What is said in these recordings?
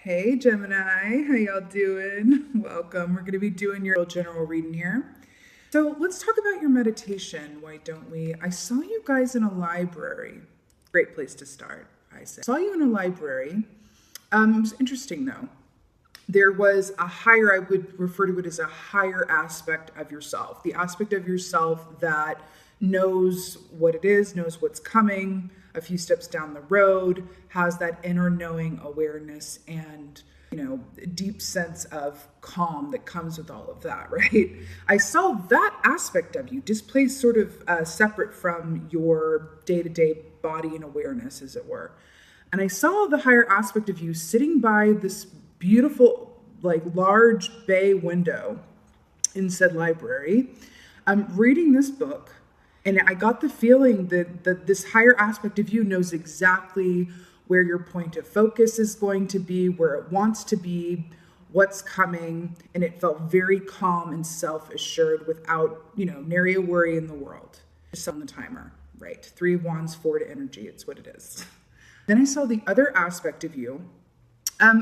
Hey Gemini, how y'all doing? Welcome. We're going to be doing your general reading here. So let's talk about your meditation, why don't we? I saw you guys in a library. Great place to start, I say. Saw you in a library. It was interesting though. There was a higher, I would refer to it as a higher aspect of yourself. The aspect of yourself that knows what it is, knows what's coming, a few steps down the road, has that inner knowing awareness and, deep sense of calm that comes with all of that, right? I saw that aspect of you displaced sort of separate from your day-to-day body and awareness, as it were. And I saw the higher aspect of you sitting by this beautiful, large bay window in said library. I'm reading this book. And I got the feeling that this higher aspect of you knows exactly where your point of focus is going to be, where it wants to be, what's coming. And it felt very calm and self-assured without, nary a worry in the world. Just on the timer, right? 3 of Wands, 4 to energy. It's what it is. Then I saw the other aspect of you.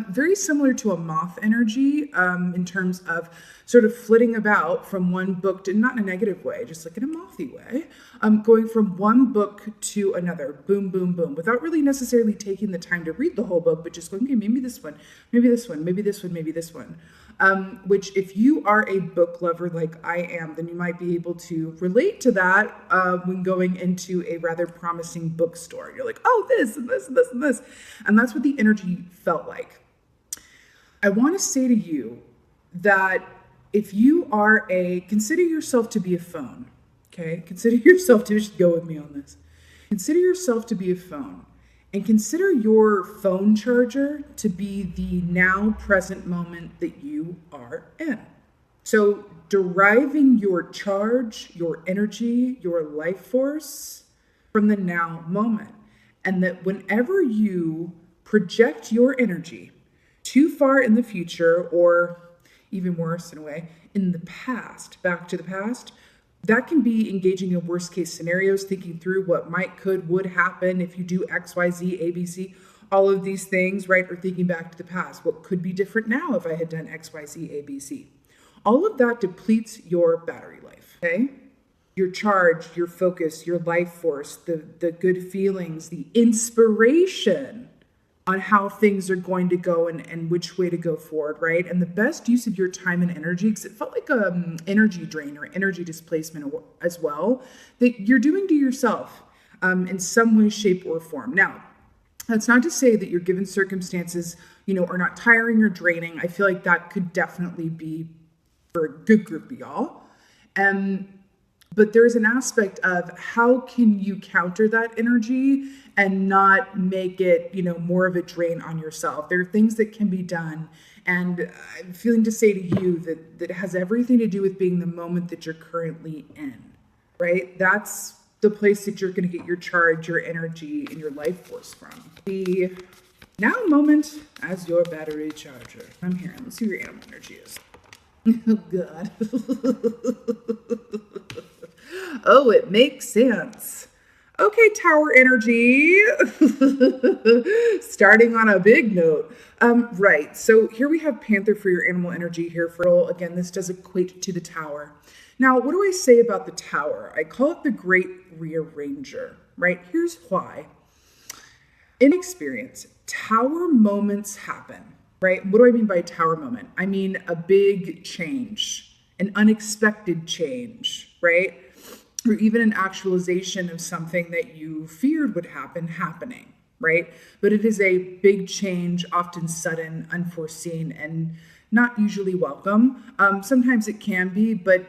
Very similar to a moth energy in terms of sort of flitting about from one book to, not in a negative way, just like in a mothy way, going from one book to another, boom, boom, boom, without really necessarily taking the time to read the whole book, but just going, okay, maybe this one, maybe this one, maybe this one, maybe this one. Which if you are a book lover like I am, then you might be able to relate to that when going into a rather promising bookstore. You're like, oh, this and this and this and this. And that's what the energy felt like. I want to say to you that if you are consider yourself to be a phone, okay? Consider yourself to, just go with me on this. Consider yourself to be a phone. And consider your phone charger to be the now present moment that you are in. So deriving your charge, your energy, your life force from the now moment. And that whenever you project your energy too far in the future, or even worse in a way, in the past, back to the past, that can be engaging in worst case scenarios, thinking through what might, could, would happen if you do X, Y, Z, A, B, C, all of these things, right? Or thinking back to the past. What could be different now if I had done X, Y, Z, A, B, C? All of that depletes your battery life, okay? Your charge, your focus, your life force, the good feelings, the inspiration on how things are going to go and which way to go forward, right? And the best use of your time and energy, because it felt like an energy drain or energy displacement as well, that you're doing to yourself in some way, shape, or form. Now, that's not to say that your given circumstances, are not tiring or draining. I feel like that could definitely be for a good group of y'all. But there's an aspect of how can you counter that energy and not make it, more of a drain on yourself. There are things that can be done. And I'm feeling to say to you that it has everything to do with being the moment that you're currently in, right? That's the place that you're going to get your charge, your energy, and your life force from. The now moment as your battery charger. I'm here. Let's see where your animal energy is. Oh, God. Oh, it makes sense. Okay, Tower energy. Starting on a big note. Right, so here we have Panther for your animal energy here. Again, this does equate to the Tower. Now, what do I say about the Tower? I call it the Great Rearranger, right? Here's why. In experience, Tower moments happen, right? What do I mean by Tower moment? I mean a big change, an unexpected change, right? Or even an actualization of something that you feared would happen happening, right? But it is a big change, often sudden, unforeseen, and not usually welcome. Sometimes it can be, but,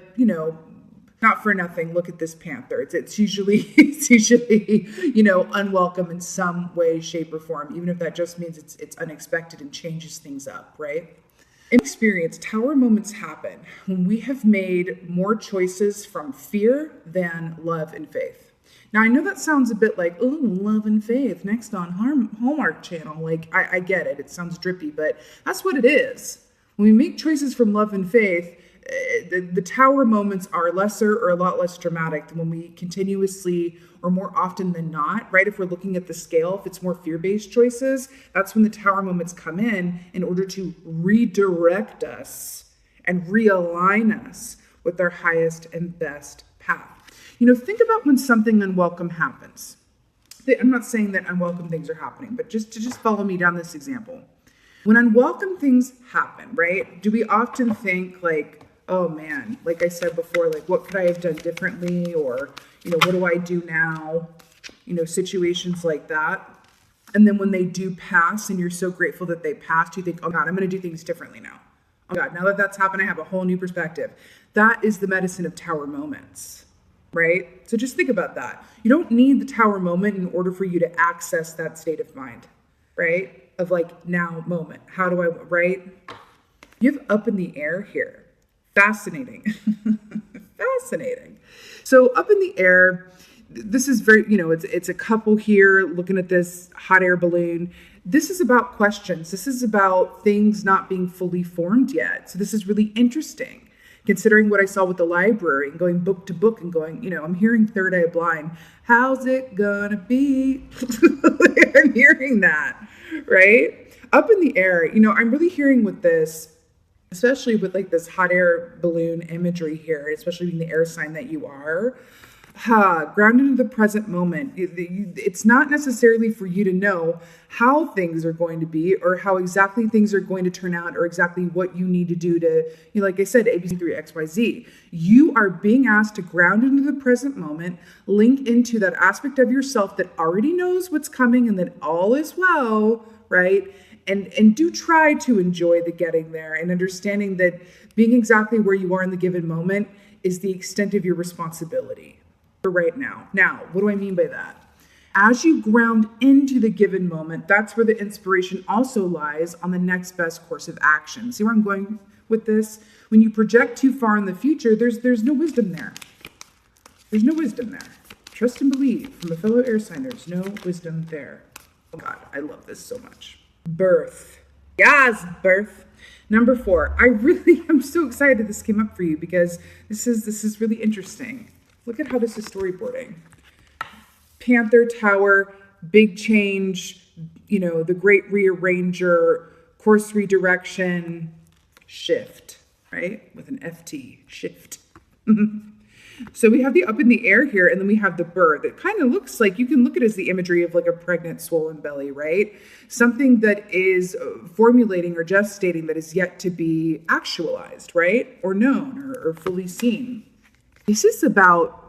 not for nothing. Look at this Panther. It's usually, unwelcome in some way, shape, or form, even if that just means it's unexpected and changes things up, right? In experience, Tower moments happen when we have made more choices from fear than love and faith. Now, I know that sounds a bit like, oh, love and faith, next on Hallmark Channel. I get it. It sounds drippy, but that's what it is. When we make choices from love and faith, the tower moments are lesser or a lot less dramatic than when we continuously or more often than not, right? If we're looking at the scale, if it's more fear-based choices, that's when the tower moments come in order to redirect us and realign us with our highest and best path. Think about when something unwelcome happens. I'm not saying that unwelcome things are happening, but just follow me down this example. When unwelcome things happen, right? Do we often think like, oh man, like I said before, like what could I have done differently? Or, what do I do now? Situations like that. And then when they do pass and you're so grateful that they passed, you think, oh God, I'm going to do things differently now. Oh God, now that that's happened, I have a whole new perspective. That is the medicine of tower moments, right? So just think about that. You don't need the tower moment in order for you to access that state of mind, right? Of like now moment. How do I, right? You have up in the air here. Fascinating. Fascinating. So up in the air, this is very, it's a couple here looking at this hot air balloon. This is about questions. This is about things not being fully formed yet. So this is really interesting. Considering what I saw with the library and going book to book and going, I'm hearing Third Eye Blind. How's it gonna be? I'm hearing that, right? Up in the air, I'm really hearing with this, especially with like this hot air balloon imagery here, especially being the air sign that you are. Grounded in the present moment. It's not necessarily for you to know how things are going to be or how exactly things are going to turn out or exactly what you need to do to, like I said, ABC3 XYZ. You are being asked to ground into the present moment, link into that aspect of yourself that already knows what's coming and that all is well, right? And do try to enjoy the getting there and understanding that being exactly where you are in the given moment is the extent of your responsibility. Right now. Now, what do I mean by that? As you ground into the given moment, that's where the inspiration also lies on the next best course of action. See where I'm going with this? When you project too far in the future, there's no wisdom there. There's no wisdom there. Trust and believe from a fellow air sign, there's no wisdom there. Oh God, I love this so much. Birth. Yes, birth. Number 4. I'm so excited this came up for you because this is really interesting. Look at how this is storyboarding. Panther Tower, big change, the great rearranger, course redirection, shift, right? With an FT, shift. So we have the up in the air here, and then we have the birth. It kind of looks like, you can look at it as the imagery of like a pregnant, swollen belly, right? Something that is formulating or gestating that is yet to be actualized, right? Or known or fully seen. This is about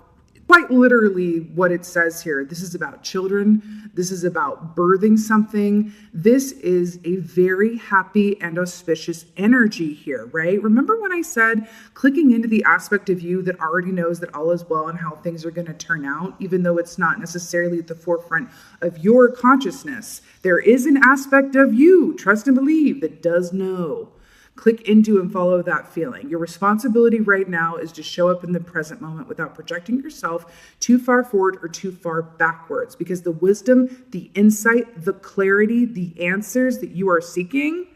quite literally what it says here. This is about children. This is about birthing something. This is a very happy and auspicious energy here, right? Remember when I said clicking into the aspect of you that already knows that all is well and how things are going to turn out, even though it's not necessarily at the forefront of your consciousness. There is an aspect of you, trust and believe, that does know. Click into and follow that feeling. Your responsibility right now is to show up in the present moment without projecting yourself too far forward or too far backwards, because the wisdom, the insight, the clarity, the answers that you are seeking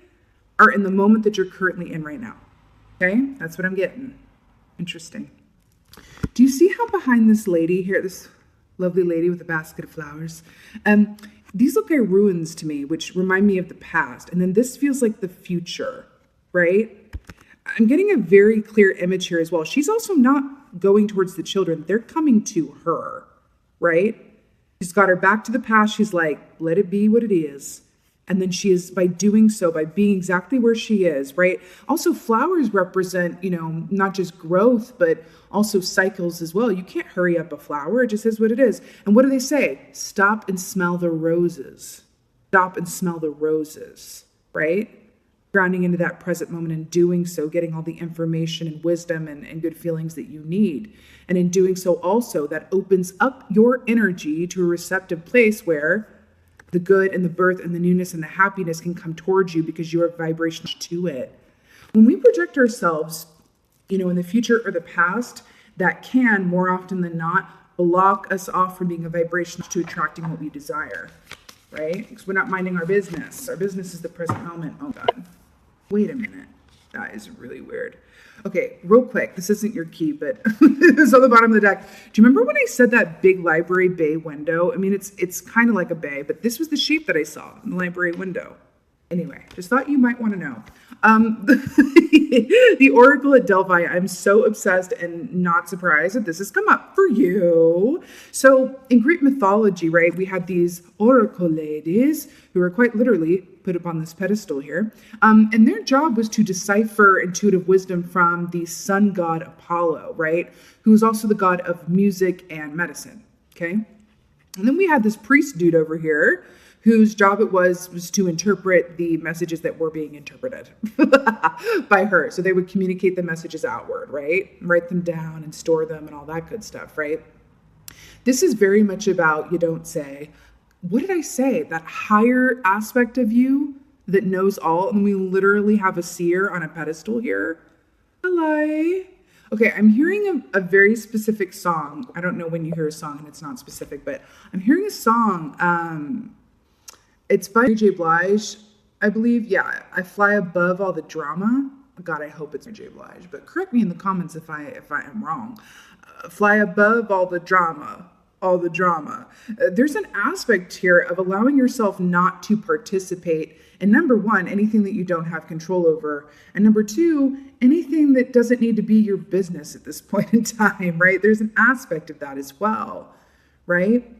are in the moment that you're currently in right now. Okay? That's what I'm getting. Interesting. Do you see how behind this lady here, this lovely lady with a basket of flowers, these look like ruins to me, which remind me of the past. And then this feels like the future. Right? I'm getting a very clear image here as well. She's also not going towards the children. They're coming to her, right? She's got her back to the past. She's like, let it be what it is. And then she is, by doing so, by being exactly where she is, right? Also, flowers represent, not just growth, but also cycles as well. You can't hurry up a flower. It just is what it is. And what do they say? Stop and smell the roses. Stop and smell the roses, right? Grounding into that present moment and doing so, getting all the information and wisdom and good feelings that you need. And in doing so also, that opens up your energy to a receptive place where the good and the birth and the newness and the happiness can come towards you because you are vibrational to it. When we project ourselves, in the future or the past, that can, more often than not, block us off from being a vibration to attracting what we desire, right? Because we're not minding our business. Our business is the present moment. Oh God. Wait a minute. That is really weird. Okay, real quick. This isn't your key, but it's on the bottom of the deck. Do you remember when I said that big library bay window? I mean, it's kind of like a bay, but this was the shape that I saw in the library window. Anyway, just thought you might want to know. The Oracle at Delphi, I'm so obsessed and not surprised that this has come up for you. So in Greek mythology, right, we had these Oracle ladies who were quite literally put up on this pedestal here. And their job was to decipher intuitive wisdom from the sun god Apollo, right, who is also the god of music and medicine, okay? And then we had this priest dude over here whose job it was to interpret the messages that were being interpreted by her. So they would communicate the messages outward, right? Write them down and store them and all that good stuff, right? This is very much about, you don't say, what did I say? That higher aspect of you that knows all. And we literally have a seer on a pedestal here. Hello. Okay, I'm hearing a very specific song. I don't know when you hear a song and it's not specific, but I'm hearing a song. It's by Mary J. Blige, I believe. Yeah, I fly above all the drama. God, I hope it's Mary J. Blige, but correct me in the comments if I am wrong. Fly above all the drama, all the drama. There's an aspect here of allowing yourself not to participate in, number one, anything that you don't have control over, and number two, anything that doesn't need to be your business at this point in time, right? There's an aspect of that as well, right?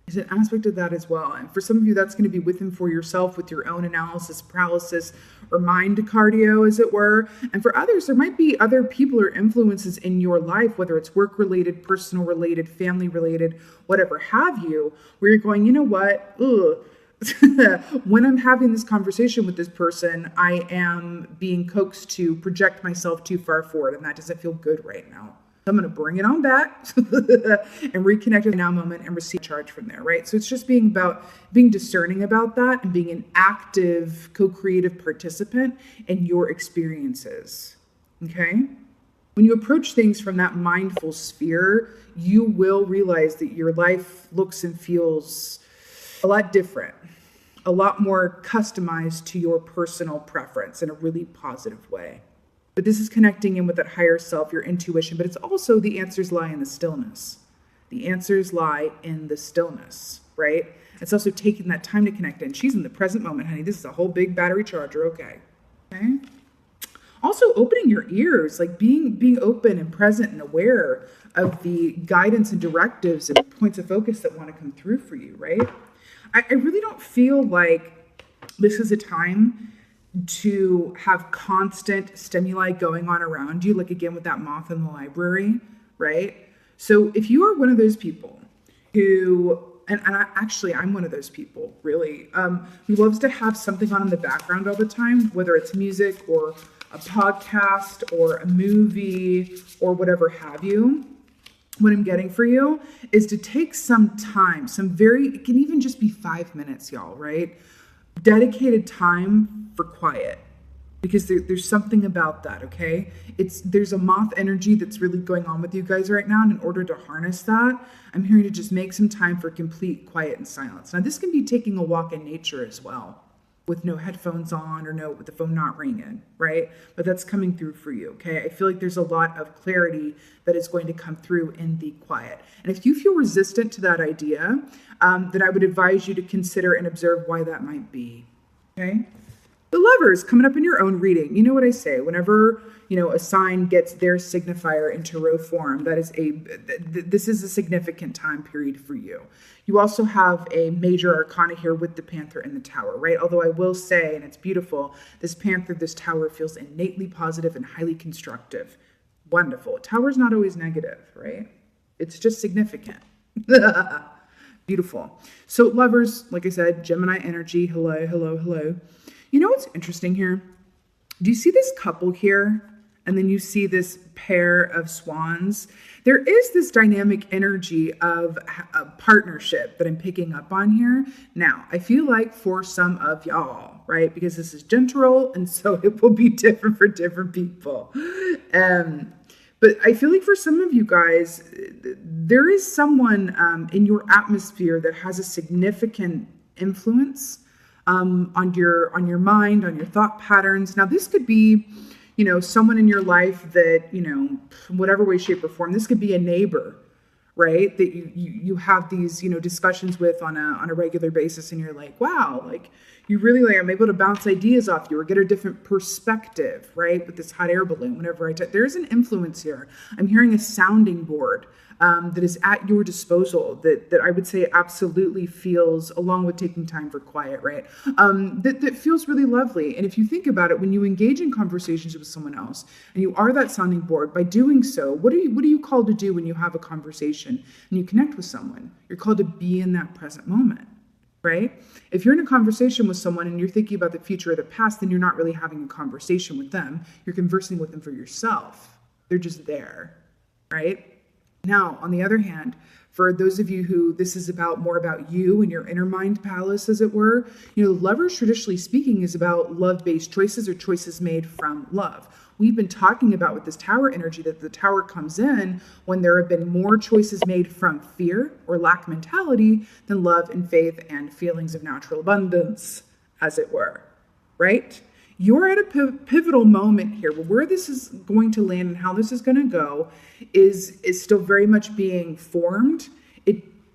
There's an aspect of that as well. And for some of you, that's going to be with and for yourself with your own analysis paralysis or mind cardio, as it were. And for others, there might be other people or influences in your life, whether it's work-related, personal-related, family-related, whatever have you, where you're going, you know what? When I'm having this conversation with this person, I am being coaxed to project myself too far forward, and that doesn't feel good right now. I'm going to bring it on back and reconnect with the now moment and receive charge from there, right? So it's just being discerning about that and being an active, co-creative participant in your experiences, okay? When you approach things from that mindful sphere, you will realize that your life looks and feels a lot different, a lot more customized to your personal preference in a really positive way. But this is connecting in with that higher self, your intuition, but it's also the answers lie in the stillness. The answers lie in the stillness, right? It's also taking that time to connect in. She's in the present moment, honey. This is a whole big battery charger, okay? Okay? Also opening your ears, like being open and present and aware of the guidance and directives and points of focus that want to come through for you, right? I really don't feel like this is a time to have constant stimuli going on around you, like again with that moth in the library, right? So if you are one of those people who, I'm one of those people, really, who loves to have something on in the background all the time, whether it's music or a podcast or a movie or whatever have you, what I'm getting for you is to take some time, it can even just be 5 minutes, y'all, right? Dedicated time for quiet, because there's something about that, okay? There's a moth energy that's really going on with you guys right now, and in order to harness that, I'm here to just make some time for complete quiet and silence. Now, this can be taking a walk in nature as well, with no headphones on or with the phone not ringing, right? But that's coming through for you, okay? I feel like there's a lot of clarity that is going to come through in the quiet. And if you feel resistant to that idea, then I would advise you to consider and observe why that might be, okay? The Lovers coming up in your own reading. You know what I say, whenever, a sign gets their signifier in tarot form, this is a significant time period for you. You also have a major arcana here with the Panther and the Tower, right? Although I will say, and it's beautiful, this Panther, this Tower feels innately positive and highly constructive. Wonderful. Tower's not always negative, right? It's just significant. Beautiful. So Lovers, like I said, Gemini energy. Hello, hello, hello. You know what's interesting here? Do you see this couple here? And then you see this pair of swans. There is this dynamic energy of a partnership that I'm picking up on here. Now, I feel like for some of y'all, right? Because this is general, and so it will be different for different people. But I feel like for some of you guys, there is someone in your atmosphere that has a significant influence on your mind, on your thought patterns. Now, this could be, someone in your life that, whatever way, shape, or form. This could be a neighbor, right? That you have these, discussions with on a regular basis, and you're like, wow, like you really like, I'm able to bounce ideas off you or get a different perspective, right? With this hot air balloon, whenever there's an influence here. I'm hearing a sounding board that is at your disposal that I would say absolutely feels, along with taking time for quiet, right? That feels really lovely. And if you think about it, when you engage in conversations with someone else and you are that sounding board, by doing so, what are you called to do when you have a conversation and you connect with someone? You're called to be in that present moment, right? If you're in a conversation with someone and you're thinking about the future or the past, then you're not really having a conversation with them. You're conversing with them for yourself. They're just there, right? Now, on the other hand, for those of you who this is more about you and your inner mind palace, as it were, Lovers, traditionally speaking, is about love-based choices or choices made from love. We've been talking about with this Tower energy that the Tower comes in when there have been more choices made from fear or lack mentality than love and faith and feelings of natural abundance, as it were, right? You're at a pivotal moment here. Where this is going to land and how this is going to go is still very much being formed.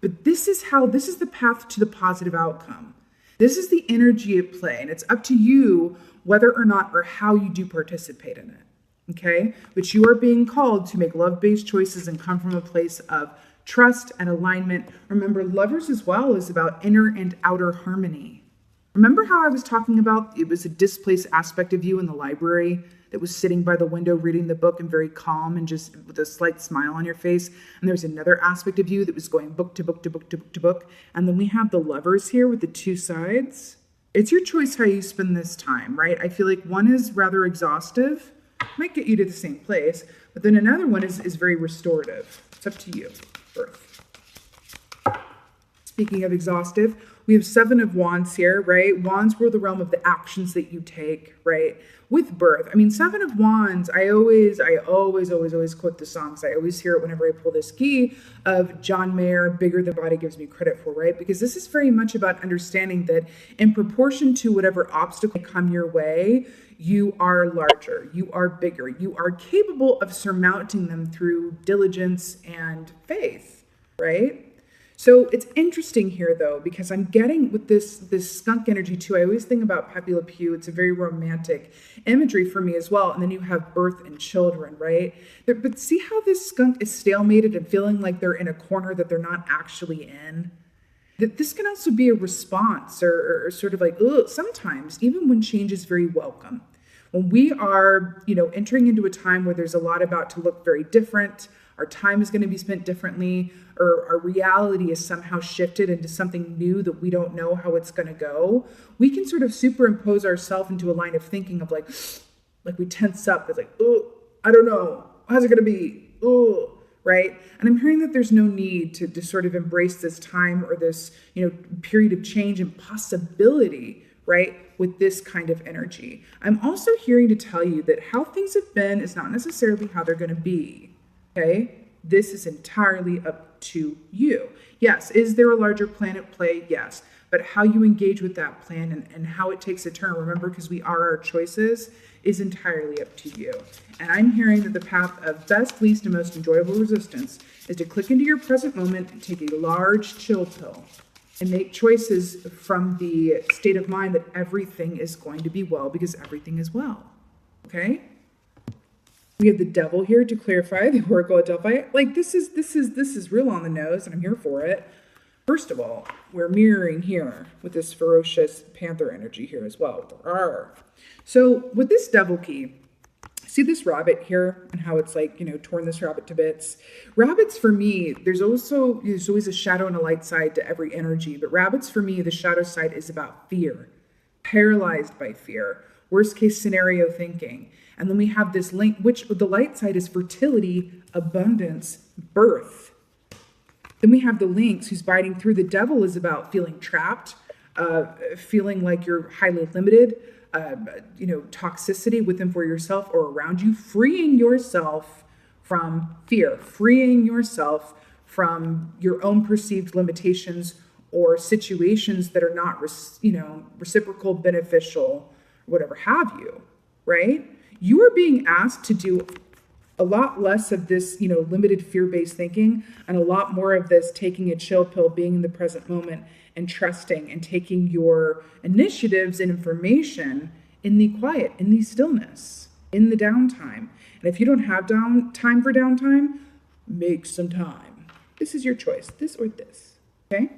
But this is the path to the positive outcome. This is the energy at play, and it's up to you whether or not or how you do participate in it. Okay? But you are being called to make love-based choices and come from a place of trust and alignment. Remember, Lovers as well is about inner and outer harmony. Remember how I was talking about it was a displaced aspect of you in the library that was sitting by the window reading the book and very calm and just with a slight smile on your face? And there's another aspect of you that was going book to book to book to book to book. And then we have the Lovers here with the two sides. It's your choice how you spend this time, right? I feel like one is rather exhaustive, might get you to the same place, but then another one is very restorative. It's up to you. Earth. Speaking of exhaustive, we have Seven of Wands here, right? Wands were the realm of the actions that you take, right? With birth. I mean, Seven of Wands, I always quote the songs. I always hear it whenever I pull this key of John Mayer, Bigger Than Body Gives Me Credit For, right? Because this is very much about understanding that in proportion to whatever obstacle come your way, you are larger, you are bigger, you are capable of surmounting them through diligence and faith, right? So it's interesting here, though, because I'm getting with this skunk energy, too. I always think about Pepe Le Pew. It's a very romantic imagery for me as well. And then you have birth and children, right? But see how this skunk is stalemated and feeling like they're in a corner that they're not actually in? That this can also be a response or sort of like, ugh, sometimes, even when change is very welcome. When we are, entering into a time where there's a lot about to look very different, our time is going to be spent differently, or our reality is somehow shifted into something new that we don't know how it's going to go, we can sort of superimpose ourselves into a line of thinking of like we tense up. It's like, oh, I don't know. How's it going to be? Oh, right? And I'm hearing that there's no need to sort of embrace this time or this, period of change and possibility, right, with this kind of energy. I'm also hearing to tell you that how things have been is not necessarily how they're going to be. Okay, this is entirely up to you. Yes, is there a larger plan at play? Yes, but how you engage with that plan and how it takes a turn, remember, because we are our choices, is entirely up to you. And I'm hearing that the path of best, least, and most enjoyable resistance is to click into your present moment and take a large chill pill and make choices from the state of mind that everything is going to be well because everything is well. Okay? We have the Devil here to clarify the Oracle at Delphi. Like this is real on the nose, and I'm here for it. First of all, we're mirroring here with this ferocious panther energy here as well. With the R. So with this Devil key, see this rabbit here and how it's like, torn this rabbit to bits. Rabbits for me, there's always a shadow and a light side to every energy. But rabbits for me, the shadow side is about fear, paralyzed by fear, worst case scenario thinking. And then we have this link, which the light side is fertility, abundance, birth. Then we have the lynx who's biting through. The Devil is about feeling trapped, feeling like you're highly limited, toxicity within for yourself or around you, freeing yourself from fear, freeing yourself from your own perceived limitations or situations that are not, reciprocal, beneficial, whatever have you, right? you are being asked to do a lot less of this, limited fear-based thinking and a lot more of this taking a chill pill, being in the present moment and trusting and taking your initiatives and information in the quiet, in the stillness, in the downtime. And if you don't have time for downtime, make some time. This is your choice, this or this, okay?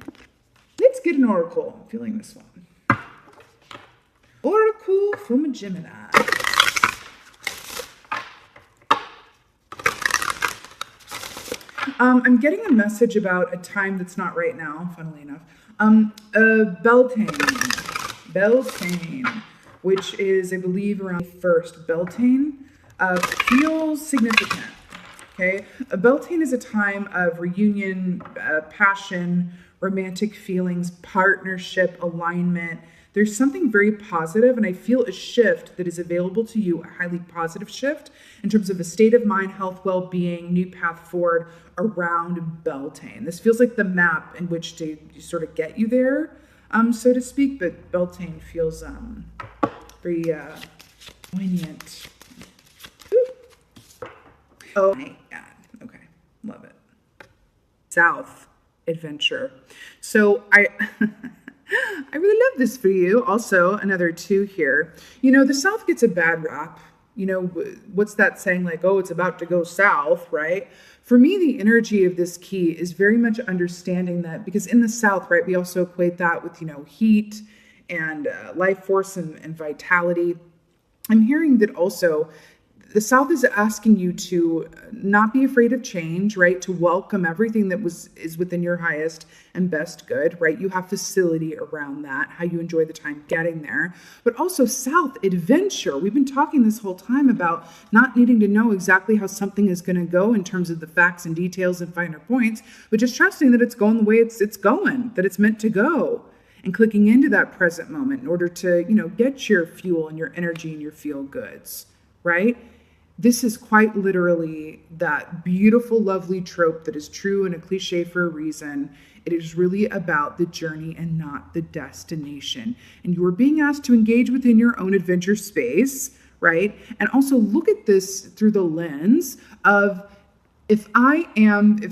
Let's get an oracle. I'm feeling this one. Oracle from a Gemini. I'm getting a message about a time that's not right now, funnily enough. Beltane, which is, I believe, around first. Beltane feels significant, okay? Beltane is a time of reunion, passion, romantic feelings, partnership, alignment. There's something very positive, and I feel a shift that is available to you, a highly positive shift in terms of a state of mind, health, well-being, new path forward around Beltane. This feels like the map in which to sort of get you there, so to speak, but Beltane feels very poignant. Ooh. Oh my God. Okay, love it. South adventure. So I really love this for you. Also, another 2 here. The South gets a bad rap. What's that saying, like, oh, it's about to go south, right? For me, the energy of this key is very much understanding that, because in the South, right, we also equate that with, heat and life force and vitality. I'm hearing that also the South is asking you to not be afraid of change, right? To welcome everything that is within your highest and best good, right? You have facility around that, how you enjoy the time getting there. But also South adventure. We've been talking this whole time about not needing to know exactly how something is going to go in terms of the facts and details and finer points, but just trusting that it's going the way it's going, that it's meant to go. And clicking into that present moment in order to, get your fuel and your energy and your feel goods, right? This is quite literally that beautiful, lovely trope that is true and a cliche for a reason. It is really about the journey and not the destination. And you are being asked to engage within your own adventure space, right? And also look at this through the lens of, if I'm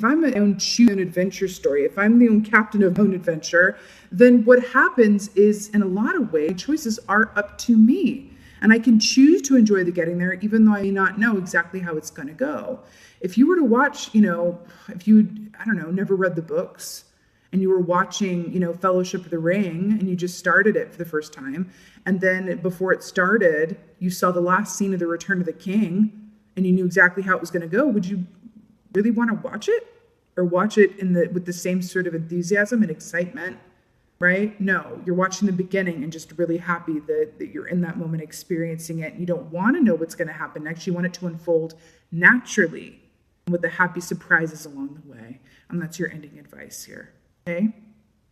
my own choose an adventure story, if I'm the own captain of my own adventure, then what happens is, in a lot of ways, choices are up to me. And I can choose to enjoy the getting there, even though I may not know exactly how it's going to go. If you were to watch, if you, never read the books, and you were watching, Fellowship of the Ring, and you just started it for the first time, and then before it started, you saw the last scene of The Return of the King, and you knew exactly how it was going to go, would you really want to watch it? Or watch it with the same sort of enthusiasm and excitement? Right? No, you're watching the beginning and just really happy that you're in that moment experiencing it. You don't want to know what's going to happen next. You want it to unfold naturally with the happy surprises along the way. And that's your ending advice here. Okay?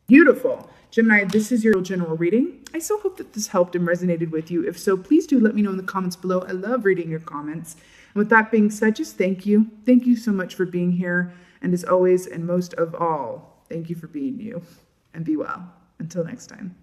Beautiful. Gemini, this is your general reading. I so hope that this helped and resonated with you. If so, please do let me know in the comments below. I love reading your comments. And with that being said, just thank you. Thank you so much for being here. And as always, and most of all, thank you for being you. And be well. Until next time.